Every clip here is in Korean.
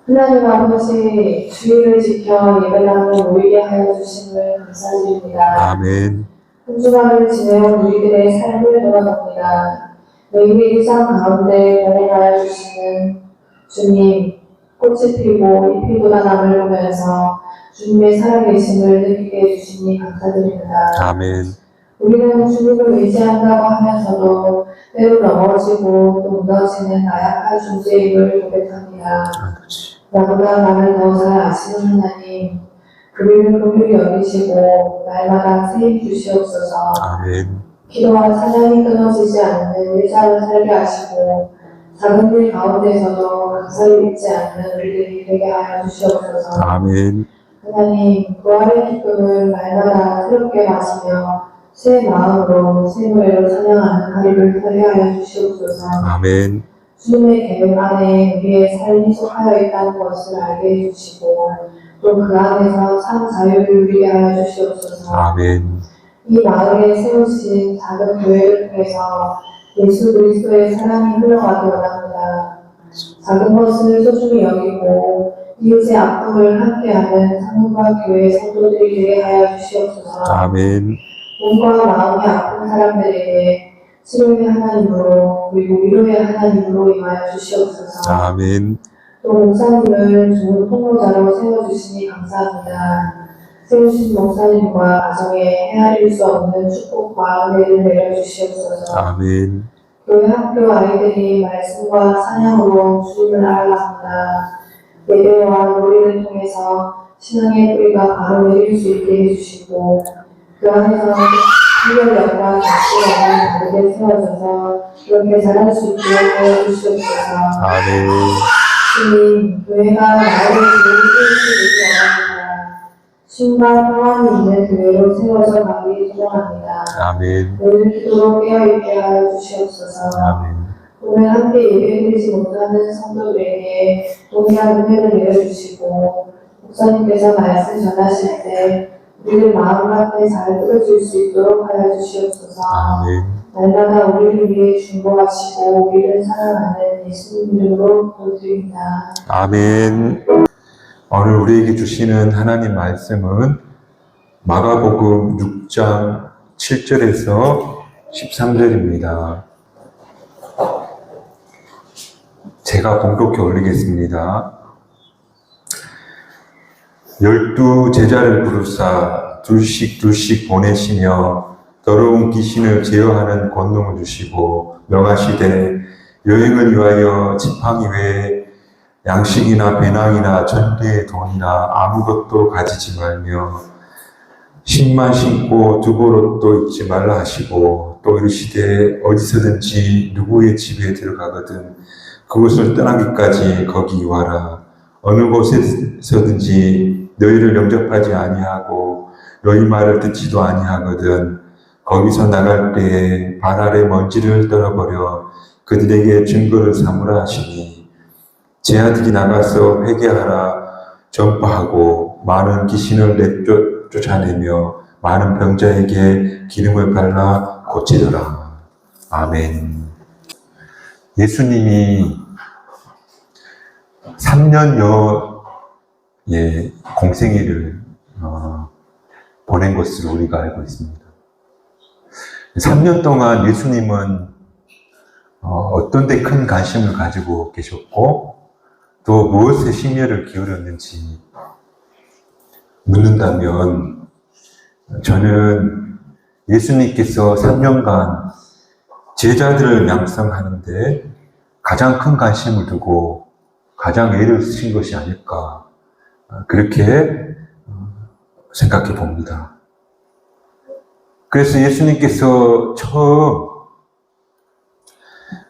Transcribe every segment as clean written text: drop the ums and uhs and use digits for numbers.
하나님 아버지, 주의를 지켜 예배당에 모이게 하여 주심을 감사드립니다. 아멘. 한 주간을 지내온 우리들의 삶을 돌아봅니다. 매일의 일상 가운데 동행하여 주시는 주님, 꽃이 피고 잎이 돋아남을 보면서 주님의 살아계심을 느끼게 해주시니 감사드립니다. 아멘. 우리는 주님을 의지한다고 하면서도 때로 넘어지고 또 무너지는 나약한 존재임을 고백합니다. 나보다 나를 더 잘 아시는 하나님, 우리를 긍휼히 여기시고 날마다 세입 주시옵소서. 아멘. 기도와 찬양이 끊어지지 않는 일상을 살게 하시고 작은 일 가운데서도 감사를 잊지 않는 우리들이 되게 하여 주시옵소서. 아멘. 하나님, 부활의 기쁨을 날마다 새롭게 마시며 새 마음으로 새 노래로 찬양하는 하루를 살게 하여 주시옵소서. 아멘. 주님의 계획 안에 우리의 삶이 속하여 있다는 것을 알게 해주시고 또 그 안에서 참 자유를 누리게 하여 주시옵소서. 아멘. 이 마을에 세우신 작은 교회를 통해서 예수 그리스도의 사랑이 흘러가기 원합니다. 작은 것을 소중히 여기고 이웃의 아픔을 함께하는 상과 교회 성도들이 되게 하여 주시옵소서. 아멘. 몸과 마음이 아픈 사람들에게 치료의 하나님으로 그리고 위로의 하나님으로 임하여 주시옵소서. 아멘. 또 목사님을 좋은 통로자로 세워주시니 감사합니다. 세우신 목사님과 가정에 헤아릴 수 없는 축복과 은혜를 내려주시옵소서. 아멘. 교회 학교 아이들이 말씀과 찬양으로 주님을 알아갑니다. 예배와 놀이를 통해서 신앙의 뿌리가 바로 내릴 수 있게 해주시고 그 안에서 해결력과 작지력이 다르게 세워져서 그렇게 잘할 수 있게 해주시옵소서. 아멘. 주님, 교회가 나를 좋은 일을 원합니다. 쉼과 평안이 있는 교회로 세워져 가기 소원합니다. 아멘. 늘 기도로 깨어있게 하여 주시옵소서. 아멘. 오늘 함께 예배드리지 못하는 성도들에게 동일한 은혜를 내려주시고 목사님께서 말씀 전하실 때 우리를 마음같게 잘 끌어줄 수 있도록 하여 주시옵소서. 아멘. 날마다 우리를 위해 중보하시고 우리를 사랑하는 예수님 이름으로 기도드립니다. 아멘. 오늘 우리에게 주시는 하나님 말씀은 마가복음 6장 7절에서 13절입니다. 제가 공독해 올리겠습니다. 12 제자를 부르사 둘씩 보내시며 더러운 귀신을 제어하는 권능을 주시고 명하시되 여행을 위하여 지팡이 외에 양식이나 배낭이나 전대의 돈이나 아무것도 가지지 말며 신만 신고 두보롯도 입지 말라 하시고 또 이르시되 어디서든지 누구의 집에 들어가거든 그곳을 떠나기까지 거기 유하라. 어느 곳에서든지 너희를 영접하지 아니하고 너희 말을 듣지도 아니하거든 거기서 나갈 때에 발 아래 먼지를 떨어버려 그들에게 증거를 삼으라 하시니 제 아들이 나가서 회개하라 전파하고 많은 귀신을 내쫓아내며 많은 병자에게 기름을 발라 고치더라. 아멘. 예수님이 3년여의 공생애를 보낸 것으로 우리가 알고 있습니다. 3년 동안 예수님은 어떤 데 큰 관심을 가지고 계셨고 또 무엇에 심혈을 기울였는지 묻는다면 저는 예수님께서 3년간 제자들을 양성하는데 가장 큰 관심을 두고 가장 애를 쓰신 것이 아닐까 그렇게 생각해 봅니다. 그래서 예수님께서 처음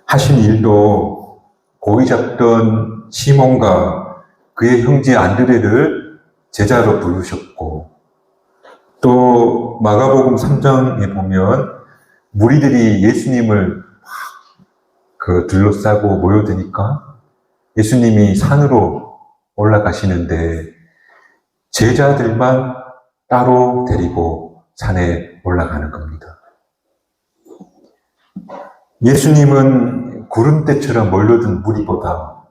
하신 일도 고기 잡던 시몬과 그의 형제 안드레를 제자로 부르셨고 또 마가복음 3장에 보면 무리들이 예수님을 둘러싸고 모여드니까 예수님이 산으로 올라가시는데 제자들만 따로 데리고 산에 올라가는 겁니다. 예수님은 구름대처럼 몰려든 무리보다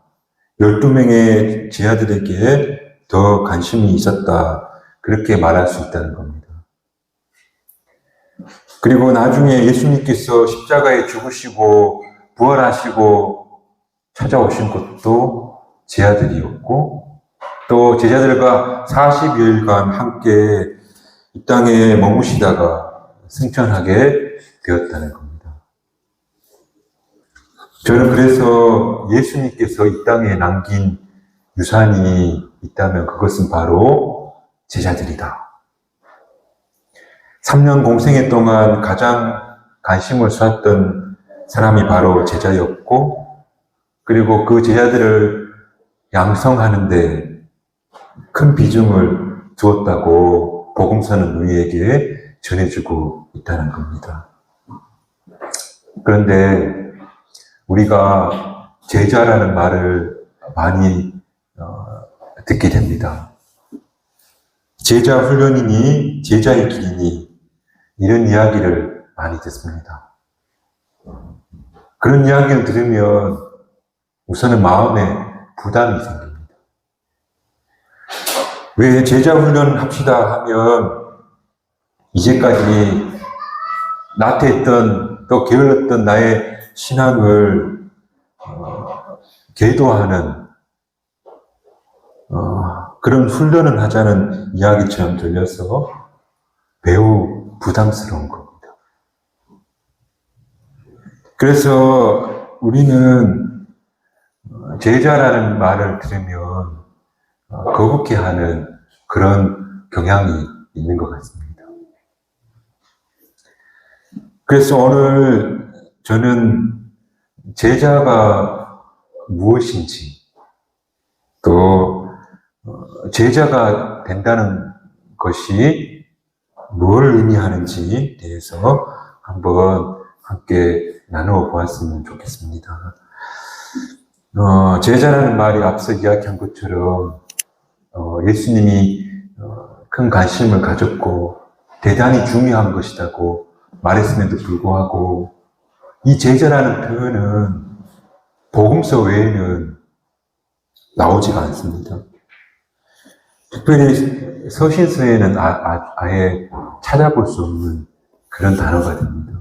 12명의 제자들에게 더 관심이 있었다. 그렇게 말할 수 있다는 겁니다. 그리고 나중에 예수님께서 십자가에 죽으시고 부활하시고 찾아오신 것도 제자들이었고, 또 제자들과 40여일간 함께 이 땅에 머무시다가 승천하게 되었다는 겁니다. 저는 그래서 예수님께서 이 땅에 남긴 유산이 있다면 그것은 바로 제자들이다. 3년 공생애 동안 가장 관심을 쏟았던 사람이 바로 제자였고, 그리고 그 제자들을 양성하는데 큰 비중을 두었다고 복음서는 우리에게 전해주고 있다는 겁니다. 그런데 우리가 제자라는 말을 많이 듣게 됩니다. 제자 훈련이니 제자의 길이니 이런 이야기를 많이 듣습니다. 그런 이야기를 들으면 우선은 마음에 부담이 생깁니다. 왜 제자 훈련 합시다 하면 이제까지 나태했던 또 게을렀던 나의 신앙을 계도하는 그런 훈련을 하자는 이야기처럼 들려서 매우 부담스러운 겁니다. 그래서 우리는 제자라는 말을 들으면 거북해하는 그런 경향이 있는 것 같습니다. 그래서 오늘 저는 제자가 무엇인지, 또 제자가 된다는 것이 뭘 의미하는지에 대해서 한번 함께 나누어 보았으면 좋겠습니다. 제자라는 말이 앞서 이야기한 것처럼 예수님이 큰 관심을 가졌고 대단히 중요한 것이라고 말했음에도 불구하고 이 제자라는 표현은 복음서 외에는 나오지가 않습니다. 특별히 서신서에는 아예 찾아볼 수 없는 그런 단어가 됩니다.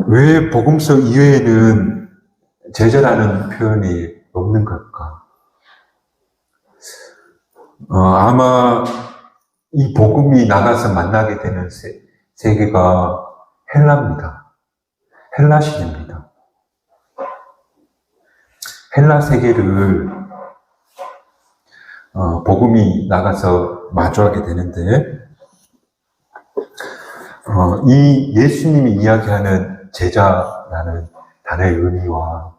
왜 복음서 이외에는 제자라는 표현이 없는 걸까? 아마 이 복음이 나가서 만나게 되는 세계가 헬라입니다. 헬라 시대입니다. 헬라 세계를 복음이 나가서 마주하게 되는데, 이 예수님이 이야기하는 제자라는 단어의 의미와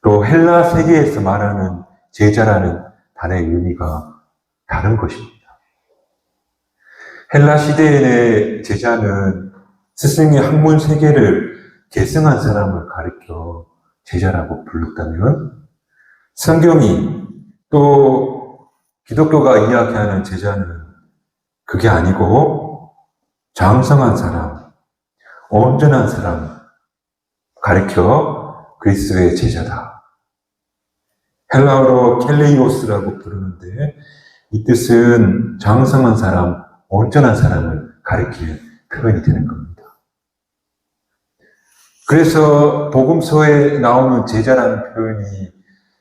또 헬라 세계에서 말하는 제자라는 단어의 의미가 다른 것입니다. 헬라 시대의 제자는 스승의 학문 세계를 계승한 사람을 가리켜 제자라고 불렀다면, 성경이 또 기독교가 이야기하는 제자는 그게 아니고 장성한 사람, 온전한 사람 가리켜 그리스도의 제자다. 헬라어로 켈레이오스라고 부르는데 이 뜻은 장성한 사람, 온전한 사람을 가리키는 표현이 되는 겁니다. 그래서 복음서에 나오는 제자라는 표현이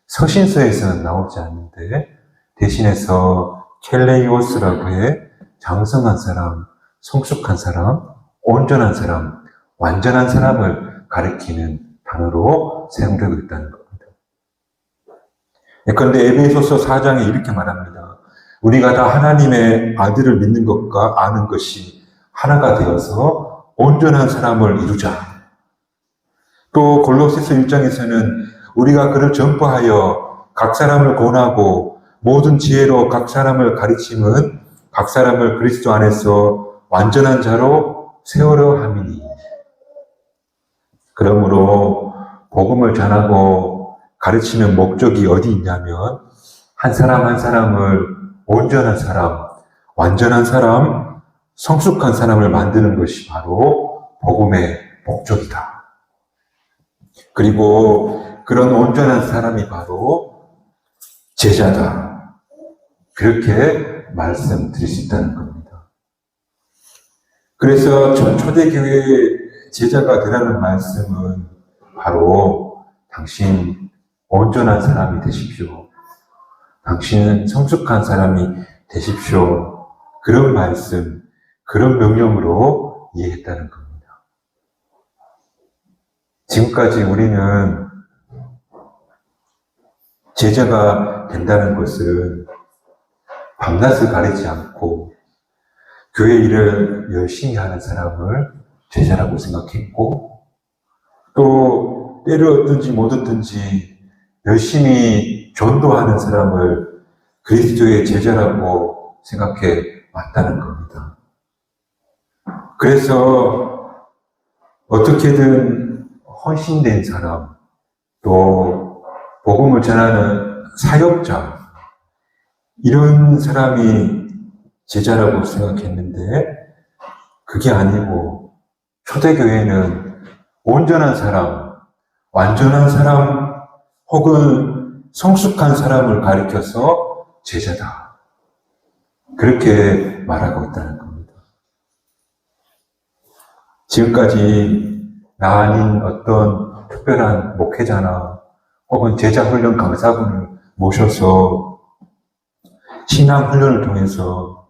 서신서에서는 나오지 않는데 대신해서 켈레이오스라고 해 장성한 사람, 성숙한 사람, 온전한 사람, 완전한 사람을 가리키는 단어로 사용되고 있다는 겁니다. 그런데 에베소서 4장에 이렇게 말합니다. 우리가 다 하나님의 아들을 믿는 것과 아는 것이 하나가 되어서 온전한 사람을 이루자. 또 골로새서 1장에서는 우리가 그를 전파하여 각 사람을 권하고 모든 지혜로 각 사람을 가르침은 각 사람을 그리스도 안에서 완전한 자로 세우려 함이니. 그러므로 복음을 전하고 가르치는 목적이 어디 있냐면 한 사람 한 사람을 온전한 사람, 완전한 사람, 성숙한 사람을 만드는 것이 바로 복음의 목적이다. 그리고 그런 온전한 사람이 바로 제자다. 그렇게 말씀드릴 수 있다는 겁니다. 그래서 초대교회 제자가 되라는 말씀은 바로 당신 온전한 사람이 되십시오. 당신은 성숙한 사람이 되십시오. 그런 말씀, 그런 명령으로 이해했다는 겁니다. 지금까지 우리는 제자가 된다는 것은 밤낮을 가리지 않고 교회 일을 열심히 하는 사람을 제자라고 생각했고, 또 때를 얻든지 못 얻든지 열심히 전도하는 사람을 그리스도의 제자라고 생각해 왔다는 겁니다. 그래서 어떻게든 헌신된 사람, 또 복음을 전하는 사역자, 이런 사람이 제자라고 생각했는데 그게 아니고 초대교회는 온전한 사람, 완전한 사람 혹은 성숙한 사람을 가리켜서 제자다. 그렇게 말하고 있다는 겁니다. 지금까지 나 아닌 어떤 특별한 목회자나 혹은 제자훈련 강사분을 모셔서 신앙훈련을 통해서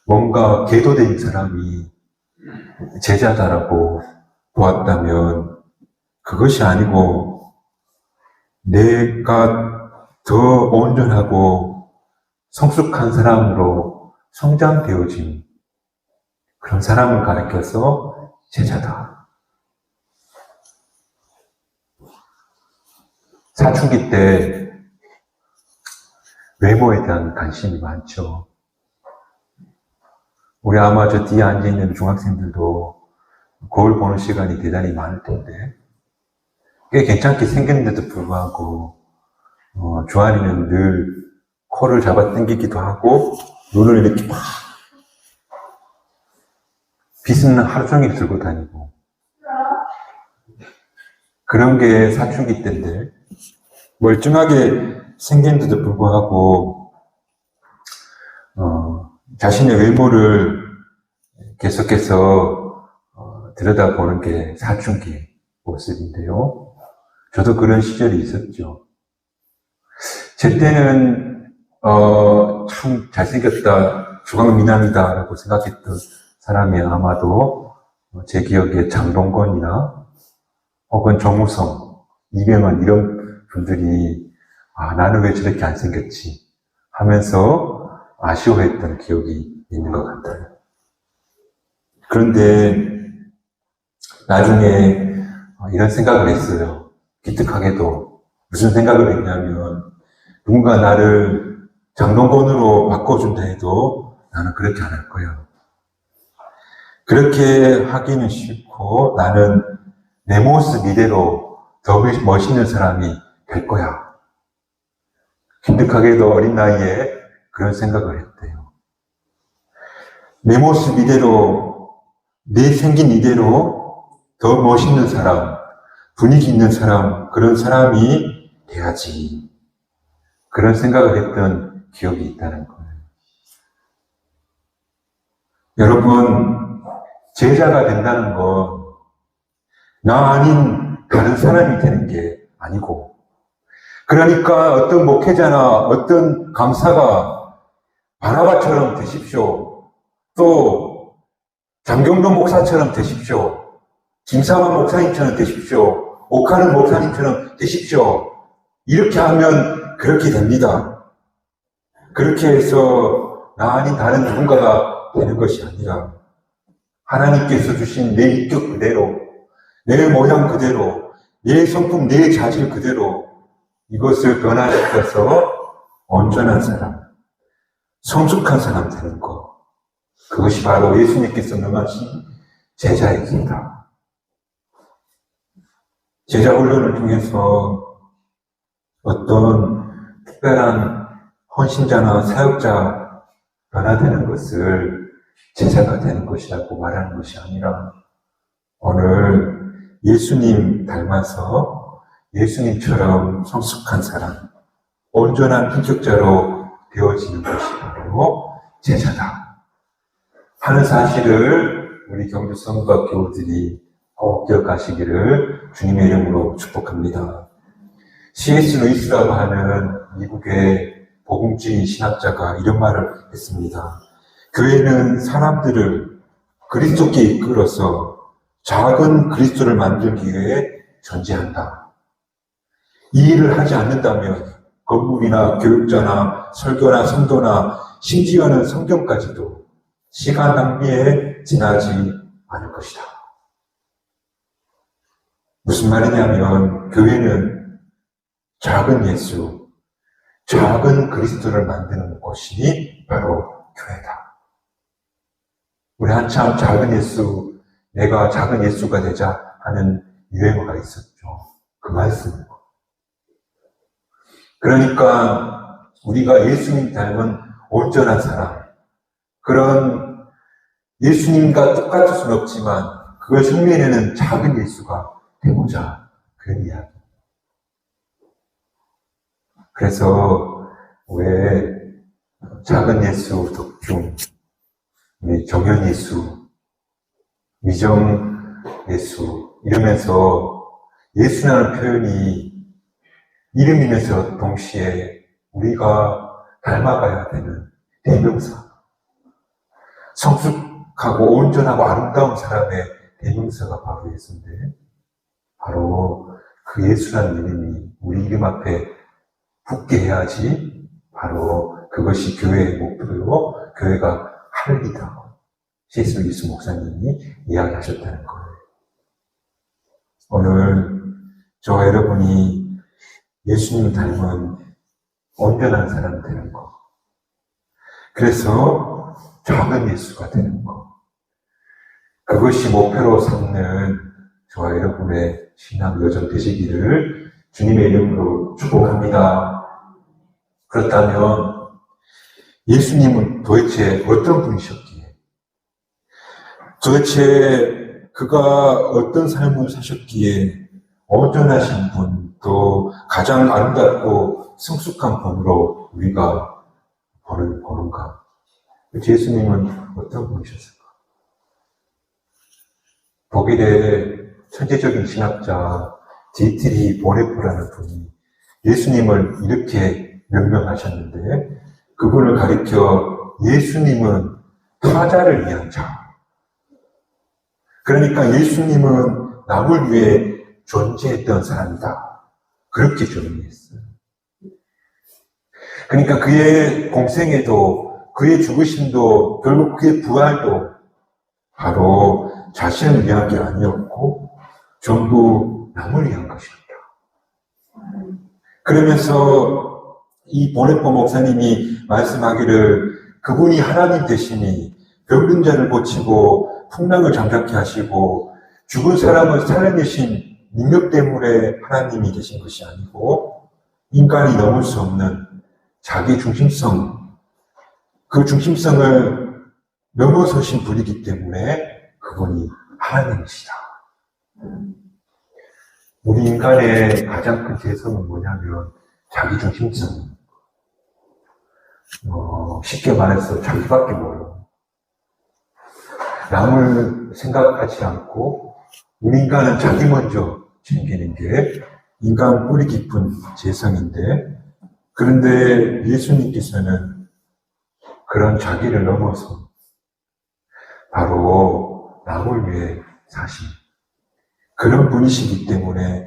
뭔가 계도된 사람이 제자다라고 보았다면 그것이 아니고 내가 더 온전하고 성숙한 사람으로 성장되어진 그런 사람을 가리켜서 제자다. 사춘기 때 외모에 대한 관심이 많죠. 우리 아마 저 뒤에 앉아있는 중학생들도 거울 보는 시간이 대단히 많을 텐데 꽤 괜찮게 생겼는데도 불구하고 주한이는 늘 코를 잡아 당기기도 하고 눈을 이렇게 막 빗은 하루 종일 들고 다니고 그런 게 사춘기 때인데 멀쩡하게 생겼는데도 불구하고 자신의 외모를 계속해서 들여다보는 게 사춘기 모습인데요. 저도 그런 시절이 있었죠. 제 때는 참 잘생겼다, 주광미남이다 라고 생각했던 사람이 아마도 제 기억에 장동건이나 혹은 정우성, 이병헌 이런 분들이 나는 왜 저렇게 안 생겼지 하면서 아쉬워했던 기억이 있는 것 같아요. 그런데 나중에 이런 생각을 했어요. 기특하게도. 무슨 생각을 했냐면 누군가 나를 장동건으로 바꿔준다 해도 나는 그렇게 안 할 거야. 그렇게 하기는 싫고 나는 내 모습 이대로 더 멋있는 사람이 될 거야. 기특하게도 어린 나이에 그런 생각을 했대요. 내 모습 이대로, 내 생긴 이대로 더 멋있는 사람, 분위기 있는 사람, 그런 사람이 돼야지. 그런 생각을 했던 기억이 있다는 거예요. 여러분, 제자가 된다는 건 나 아닌 다른 사람이 되는 게 아니고, 그러니까 어떤 목회자나 어떤 강사가 바나바처럼 되십시오. 또 장경동 목사처럼 되십시오. 김사만 목사님처럼 되십시오. 옥하는 목사님처럼 되십시오. 이렇게 하면 그렇게 됩니다. 그렇게 해서 나 아닌 다른 누군가가 되는 것이 아니라 하나님께서 주신 내 인격 그대로, 내 모양 그대로, 내 성품, 내 자질 그대로 이것을 변화시켜서 온전한 사람, 성숙한 사람 되는 것. 그것이 바로 예수님께서 명하신 제자의 길이다. 제자 훈련을 통해서 어떤 특별한 헌신자나 사역자 변화되는 것을 제자가 되는 것이라고 말하는 것이 아니라 오늘 예수님 닮아서 예수님처럼 성숙한 사람, 온전한 인격자로 되어지는 것이 바로 제자다 하는 사실을 우리 경주성과 교우들이 꼭 기억하시기를 주님의 이름으로 축복합니다. C.S. 루이스라고 하는 미국의 복음주의 신학자가 이런 말을 했습니다. 교회는 사람들을 그리스도께 이끌어서 작은 그리스도를 만들기 위해 존재한다. 이 일을 하지 않는다면 건물이나 교육자나 설교나 성도나 심지어는 성경까지도 시간 낭비에 지나지 않을 것이다. 무슨 말이냐면 교회는 작은 예수, 작은 그리스도를 만드는 곳이 바로 교회다. 우리 한참 작은 예수, 내가 작은 예수가 되자 하는 유행어가 있었죠. 그 말씀. 그러니까 우리가 예수님 닮은 온전한 사람, 그런 예수님과 똑같을 수는 없지만 그걸 흉내내는 작은 예수가 되고자 그런 이야기. 그래서 왜 작은 예수 덕중, 우리 정현 예수, 미정 예수 이러면서 예수라는 표현이 이름이면서 동시에 우리가 닮아가야 되는 대명사, 성숙하고 온전하고 아름다운 사람의 대명사가 바로 예수인데, 바로 그 예수라는 이름이 우리 이름 앞에 붙게 해야지 바로 그것이 교회의 목표요, 교회가 할 일이라고 C.S. 루이스 목사님이 이야기하셨다는 거예요. 오늘 저와 여러분이 예수님 닮은 온전한 사람 되는 거, 그래서 작은 예수가 되는 거, 그것이 목표로 삼는 저와 여러분의 신앙 여정 되시기를 주님의 이름으로 축복합니다. 그렇다면 예수님은 도대체 어떤 분이셨기에, 도대체 그가 어떤 삶을 사셨기에 온전하신 분, 또 가장 아름답고 성숙한 분으로 우리가 보는가? 예수님은 어떤 분이셨을까? 독일의 천재적인 신학자 디트리 보네프라는 분이 예수님을 이렇게 명명하셨는데, 그분을 가리켜 예수님은 타자를 위한 자. 그러니까 예수님은 남을 위해 존재했던 사람이다. 그렇게 정의했어요. 그러니까 그의 공생애도, 그의 죽으심도, 결국 그의 부활도 바로 자신을 위한 게 아니었고 전부 남을 위한 것이었다. 그러면서 이 보네포 목사님이 말씀하기를 그분이 하나님 되시니 병든 자를 고치고 풍랑을 잠잠케 하시고 죽은 사람을 살려내신 능력 때문에 하나님이 되신 것이 아니고 인간이 넘을 수 없는 자기 중심성, 그 중심성을 넘어서신 분이기 때문에 그분이 하나님이시다. 우리 인간의 가장 큰 죄성은 뭐냐면 자기 중심성. 쉽게 말해서 자기밖에 몰라. 남을 생각하지 않고 우리 인간은 자기 먼저 챙기는 게 인간 뿌리 깊은 죄성인데, 그런데 예수님께서는 그런 자기를 넘어서 바로 남을 위해 사신 그런 분이시기 때문에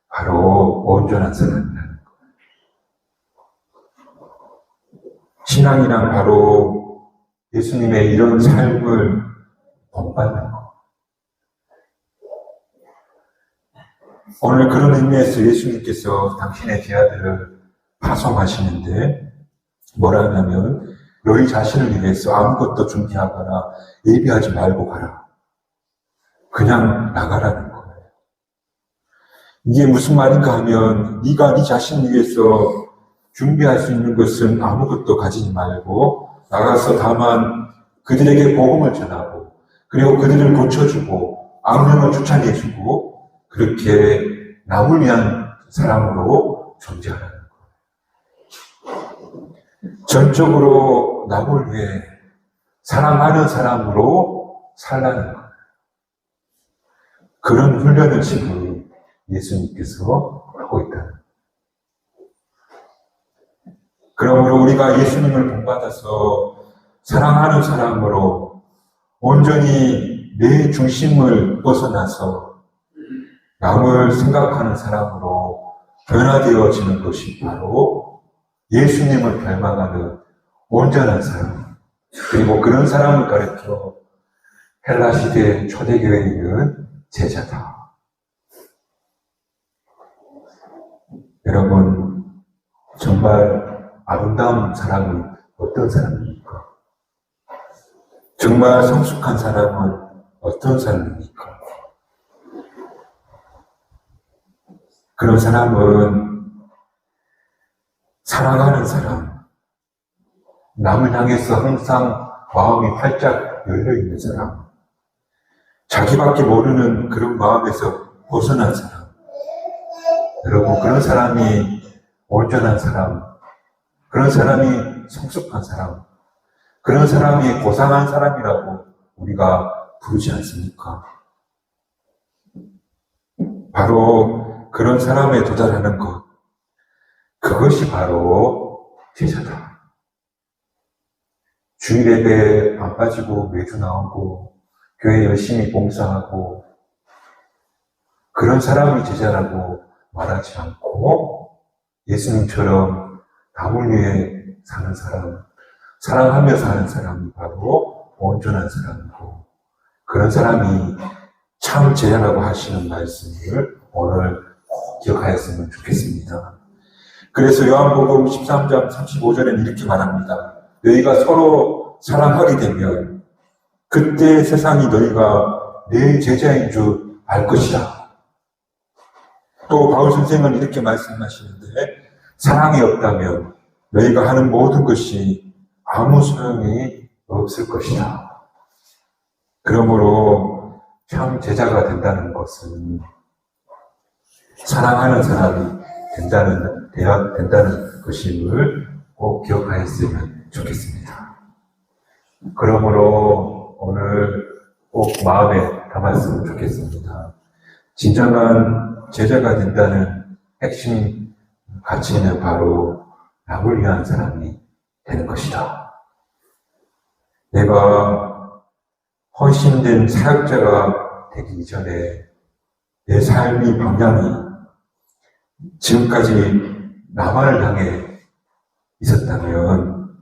바로 온전한 사람이라는 거예요. 신앙이란 바로 예수님의 이런 삶을 본받는 것. 오늘 그런 의미에서 예수님께서 당신의 제자들을 파송하시는데 뭐라 하냐면 너희 자신을 위해서 아무것도 준비하거나 예비하지 말고 가라. 그냥 나가라는 거예요. 이게 무슨 말인가 하면 네가 네 자신을 위해서 준비할 수 있는 것은 아무것도 가지지 말고 나가서 다만 그들에게 복음을 전하고 그리고 그들을 고쳐주고 악령을 쫓아내주고 그렇게 남을 위한 사람으로 존재하는 것. 전적으로 남을 위해 사랑하는 사람으로 살라는 것. 그런 훈련을 지금 예수님께서 하고 있다는 것. 그러므로 우리가 예수님을 본받아서 사랑하는 사람으로 온전히 내 중심을 벗어나서 남을 생각하는 사람으로 변화되어지는 것이 바로 예수님을 닮아가는 온전한 사람. 그리고 그런 사람을 가르쳐 헬라 시대 초대교회에 있는 제자다. 여러분, 정말 아름다운 사람은 어떤 사람입니까? 정말 성숙한 사람은 어떤 사람입니까? 그런 사람은 사랑하는 사람, 남을 향해서 항상 마음이 활짝 열려있는 사람, 자기밖에 모르는 그런 마음에서 벗어난 사람. 여러분, 그런 사람이 온전한 사람, 그런 사람이 성숙한 사람, 그런 사람이 고상한 사람이라고 우리가 부르지 않습니까? 바로 그런 사람에 도달하는 것, 그것이 바로 제자다. 주일 예배에 안 빠지고 매주 나오고 교회 열심히 봉사하고 그런 사람이 제자라고 말하지 않고 예수님처럼 남을 위해 사는 사람, 사랑하며 사는 사람이 바로 온전한 사람이고 그런 사람이 참 제자라고 하시는 말씀을 오늘 꼭 기억하였으면 좋겠습니다. 그래서 요한복음 13장 35절에는 이렇게 말합니다. 너희가 서로 사랑하게 되면 그때 세상이 너희가 내 제자인 줄 알 것이다. 또 바울 선생은 이렇게 말씀하시는데 사랑이 없다면 너희가 하는 모든 것이 아무 소용이 없을 것이다. 그러므로 참 제자가 된다는 것은 사랑하는 사람이 된다는 것임을 꼭 기억하였으면 좋겠습니다. 그러므로 오늘 꼭 마음에 담았으면 좋겠습니다. 진정한 제자가 된다는 핵심 가치는 바로 남을 위한 사람이 되는 것이다. 내가 헌신된 사역자가 되기 이전에 내 삶의 방향이 지금까지 나만을 향해 있었다면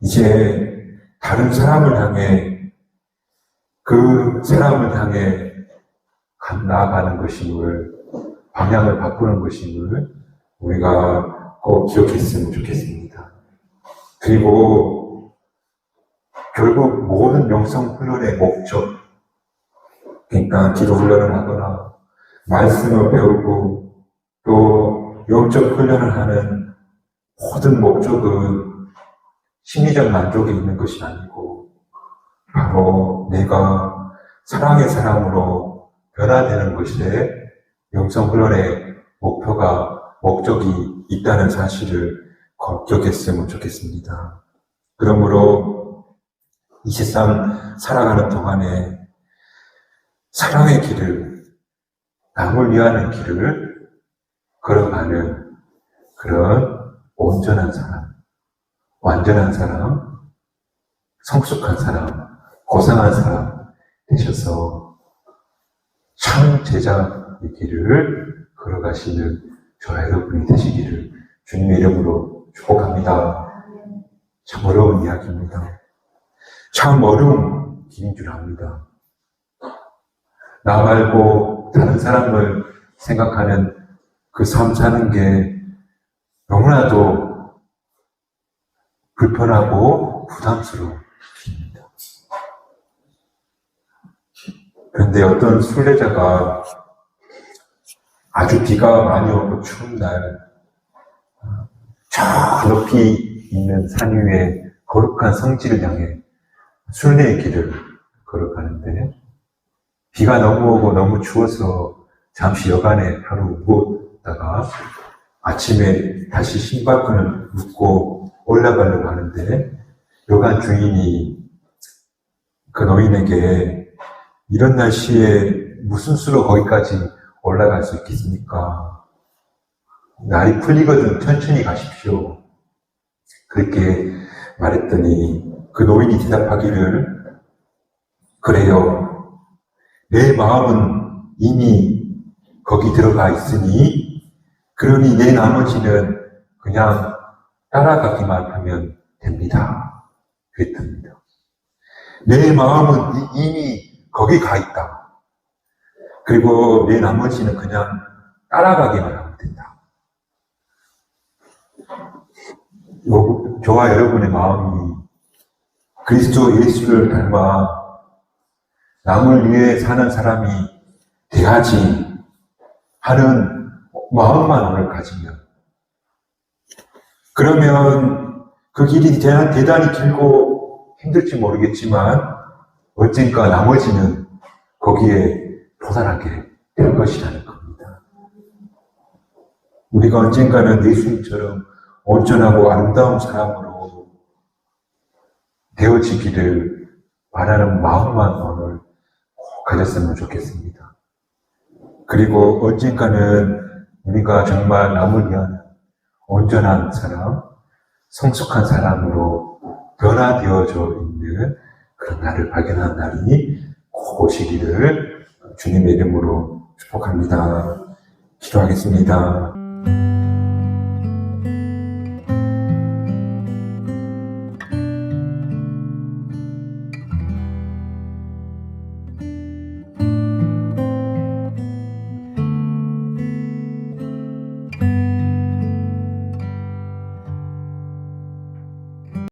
이제 다른 사람을 향해 그 사람을 향해 나아가는 것임을 방향을 바꾸는 것임을 우리가 꼭 기억했으면 좋겠습니다. 그리고 결국 모든 영성 훈련의 목적, 그러니까 기도 훈련을 하거나 말씀을 배우고 또 영적 훈련을 하는 모든 목적은 심리적 만족에 있는 것이 아니고 바로 내가 사랑의 사람으로 변화되는 것에 영성 훈련의 목적이 있다는 사실을 기억했으면 좋겠습니다. 그러므로 이 세상 살아가는 동안에 사랑의 길을, 남을 위하는 길을 걸어가는 그런 온전한 사람, 완전한 사람, 성숙한 사람, 고상한 사람 되셔서 참 제자의 길을 걸어가시는 저와 여러분이 되시기를 주님의 이름으로 축복합니다. 참 어려운 이야기입니다. 참 어려운 길인 줄 압니다. 나 말고 다른 사람을 생각하는 그 삶 사는 게 너무나도 불편하고 부담스러운 길입니다. 그런데 어떤 순례자가 아주 비가 많이 오고 추운 날, 저 높이 있는 산 위에 거룩한 성지를 향해 순례의 길을 걸어가는데, 비가 너무 오고 너무 추워서 잠시 여간에 하루 못 걷다가 아침에 다시 신발끈을 묶고 올라가려고 하는데 여관 주인이 그 노인에게 이런 날씨에 무슨 수로 거기까지 올라갈 수 있겠습니까? 날이 풀리거든 천천히 가십시오. 그렇게 말했더니 그 노인이 대답하기를 그래요. 내 마음은 이미 거기 들어가 있으니 그러니 내 나머지는 그냥 따라가기만 하면 됩니다. 그랬답니다. 내 마음은 이미 거기 가 있다. 그리고 내 나머지는 그냥 따라가기만 하면 된다. 저와 여러분의 마음이 그리스도 예수를 닮아 남을 위해 사는 사람이 돼야지 하는 마음만 오늘 가지면 그러면 그 길이 대단히 길고 힘들지 모르겠지만 언젠가 나머지는 거기에 도달하게 될 것이라는 겁니다. 우리가 언젠가는 예수님처럼 온전하고 아름다운 사람으로 되어지기를 바라는 마음만 오늘 꼭 가졌으면 좋겠습니다. 그리고 언젠가는 우리가 정말 남을 위한 온전한 사람, 성숙한 사람으로 변화되어져 있는 그런 날을 발견하는 날이 꼭 오시기를 주님의 이름으로 축복합니다. 기도하겠습니다.